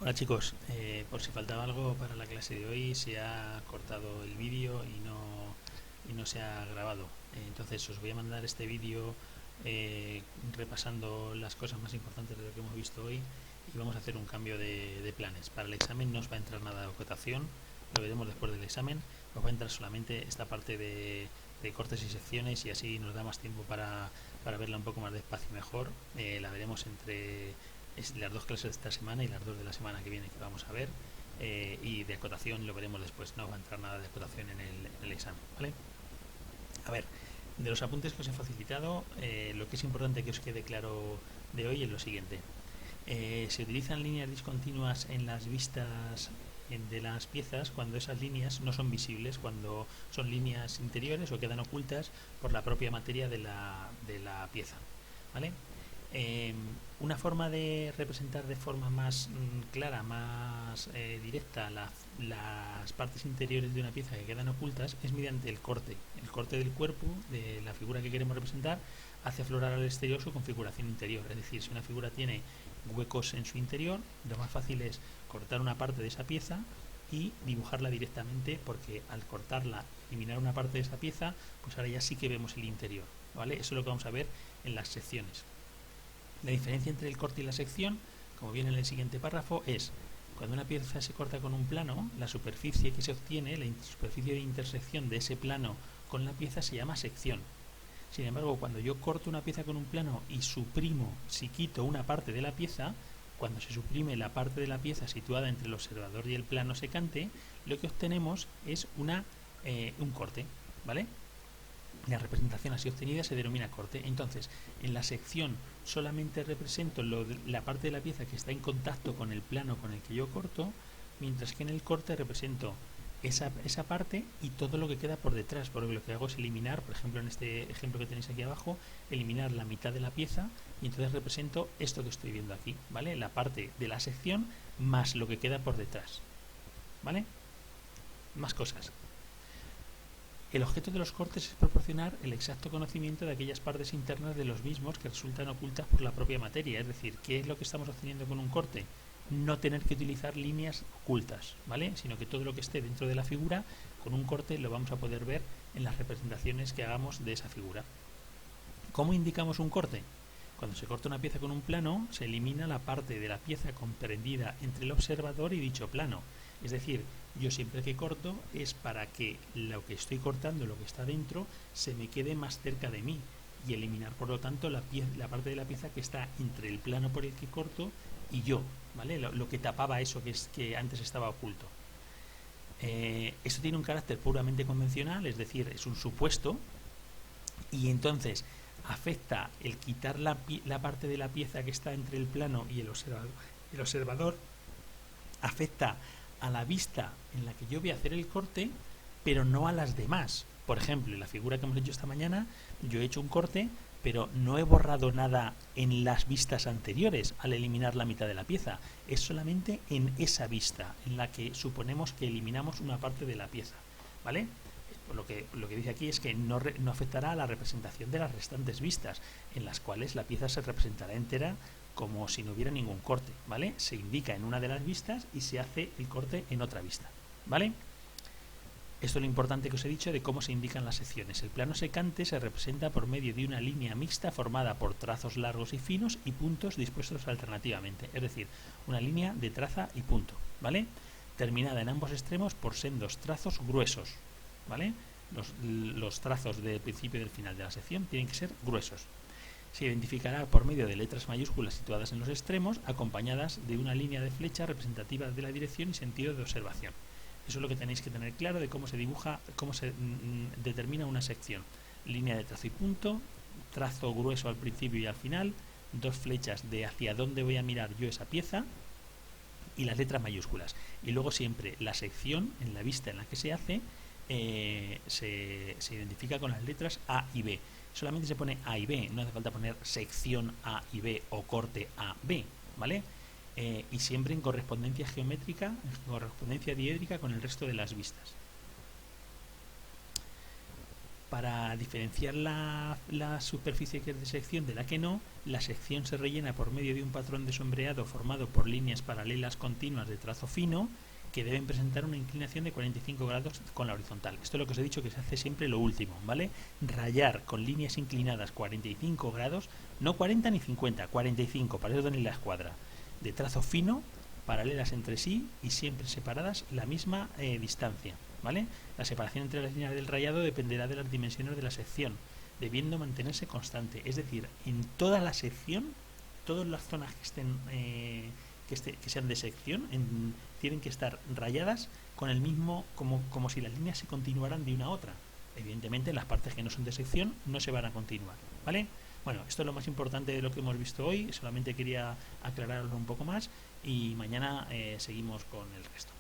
Hola chicos, por si faltaba algo para la clase de hoy, se ha cortado el vídeo y no se ha grabado. Entonces os voy a mandar este vídeo repasando las cosas más importantes de lo que hemos visto hoy y vamos a hacer un cambio de planes. Para el examen no os va a entrar nada de acotación, lo veremos después del examen, os va a entrar solamente esta parte de cortes y secciones y así nos da más tiempo para verla un poco más despacio y mejor. La veremos entre las dos clases de esta semana y las dos de la semana que viene que vamos a ver, y de acotación lo veremos después, no va a entrar nada de acotación en el examen, ¿vale? A ver, de los apuntes que os he facilitado, lo que es importante que os quede claro de hoy es lo siguiente. Se utilizan líneas discontinuas en las vistas de las piezas cuando esas líneas no son visibles, cuando son líneas interiores o quedan ocultas por la propia materia de la pieza, ¿vale? Eh, una forma de representar de forma más clara, más directa las partes interiores de una pieza que quedan ocultas es mediante el corte. El corte del cuerpo de la figura que queremos representar hace aflorar al exterior su configuración interior. Es decir, si una figura tiene huecos en su interior, lo más fácil es cortar una parte de esa pieza y dibujarla directamente, porque al cortarla, eliminar una parte de esa pieza, pues ahora ya sí que vemos el interior, ¿vale? Eso es lo que vamos a ver en las secciones. La diferencia entre el corte y la sección, como viene en el siguiente párrafo, es cuando una pieza se corta con un plano, la superficie que se obtiene, la superficie de intersección de ese plano con la pieza se llama sección. Sin embargo, cuando yo corto una pieza con un plano y suprimo, si quito una parte de la pieza, cuando se suprime la parte de la pieza situada entre el observador y el plano secante, lo que obtenemos es un corte, ¿vale? La representación así obtenida se denomina corte. Entonces, en la sección solamente represento la parte de la pieza que está en contacto con el plano con el que yo corto, mientras que en el corte represento esa parte y todo lo que queda por detrás, porque lo que hago es eliminar, por ejemplo en este ejemplo que tenéis aquí abajo, eliminar la mitad de la pieza y entonces represento esto que estoy viendo aquí, ¿vale? La parte de la sección más lo que queda por detrás, ¿vale? Más cosas. El objeto de los cortes es proporcionar el exacto conocimiento de aquellas partes internas de los mismos que resultan ocultas por la propia materia. Es decir, ¿qué es lo que estamos obteniendo con un corte? No tener que utilizar líneas ocultas, ¿vale? Sino que todo lo que esté dentro de la figura, con un corte lo vamos a poder ver en las representaciones que hagamos de esa figura. ¿Cómo indicamos un corte? Cuando se corta una pieza con un plano, se elimina la parte de la pieza comprendida entre el observador y dicho plano. Es decir, yo siempre que corto es para que lo que estoy cortando, lo que está dentro, se me quede más cerca de mí y eliminar por lo tanto la parte de la pieza que está entre el plano por el que corto y yo, ¿vale? Lo que tapaba eso que antes estaba oculto. Esto tiene un carácter puramente convencional, es decir, es un supuesto, y entonces afecta el quitar la parte de la pieza que está entre el plano y el observador, afecta a la vista en la que yo voy a hacer el corte, pero no a las demás. Por ejemplo, en la figura que hemos hecho esta mañana, yo he hecho un corte, pero no he borrado nada en las vistas anteriores al eliminar la mitad de la pieza. Es solamente en esa vista en la que suponemos que eliminamos una parte de la pieza, ¿vale? Lo que dice aquí es que no afectará a la representación de las restantes vistas, en las cuales la pieza se representará entera como si no hubiera ningún corte, ¿vale? Se indica en una de las vistas y se hace el corte en otra vista, ¿vale? Esto es lo importante que os he dicho de cómo se indican las secciones. El plano secante se representa por medio de una línea mixta formada por trazos largos y finos y puntos dispuestos alternativamente, es decir, una línea de traza y punto, ¿vale? Terminada en ambos extremos por sendos trazos gruesos, ¿vale? Los trazos del principio y del final de la sección tienen que ser gruesos. Se identificará por medio de letras mayúsculas situadas en los extremos, acompañadas de una línea de flecha representativa de la dirección y sentido de observación. Eso es lo que tenéis que tener claro de cómo se dibuja, cómo se determina una sección. Línea de trazo y punto, trazo grueso al principio y al final, dos flechas de hacia dónde voy a mirar yo esa pieza y las letras mayúsculas. Y luego siempre la sección, en la vista en la que se hace, se identifica con las letras A y B. Solamente se pone A y B, no hace falta poner sección A y B o corte A, B, ¿vale? Y siempre en correspondencia geométrica, en correspondencia diédrica con el resto de las vistas. Para diferenciar la superficie que es de sección de la que no, la sección se rellena por medio de un patrón de sombreado formado por líneas paralelas continuas de trazo fino que deben presentar una inclinación de 45 grados con la horizontal. Esto es lo que os he dicho que se hace siempre lo último, ¿vale? Rayar con líneas inclinadas 45 grados, no 40 ni 50, 45, para eso tenéis la escuadra, de trazo fino, paralelas entre sí y siempre separadas la misma distancia, ¿vale? La separación entre las líneas del rayado dependerá de las dimensiones de la sección, debiendo mantenerse constante, es decir, en toda la sección, todas las zonas que estén que sean de sección tienen que estar rayadas con el mismo, como si las líneas se continuaran de una a otra. Evidentemente, en las partes que no son de sección no se van a continuar, ¿vale? Bueno, esto es lo más importante de lo que hemos visto hoy, solamente quería aclararlo un poco más y mañana seguimos con el resto.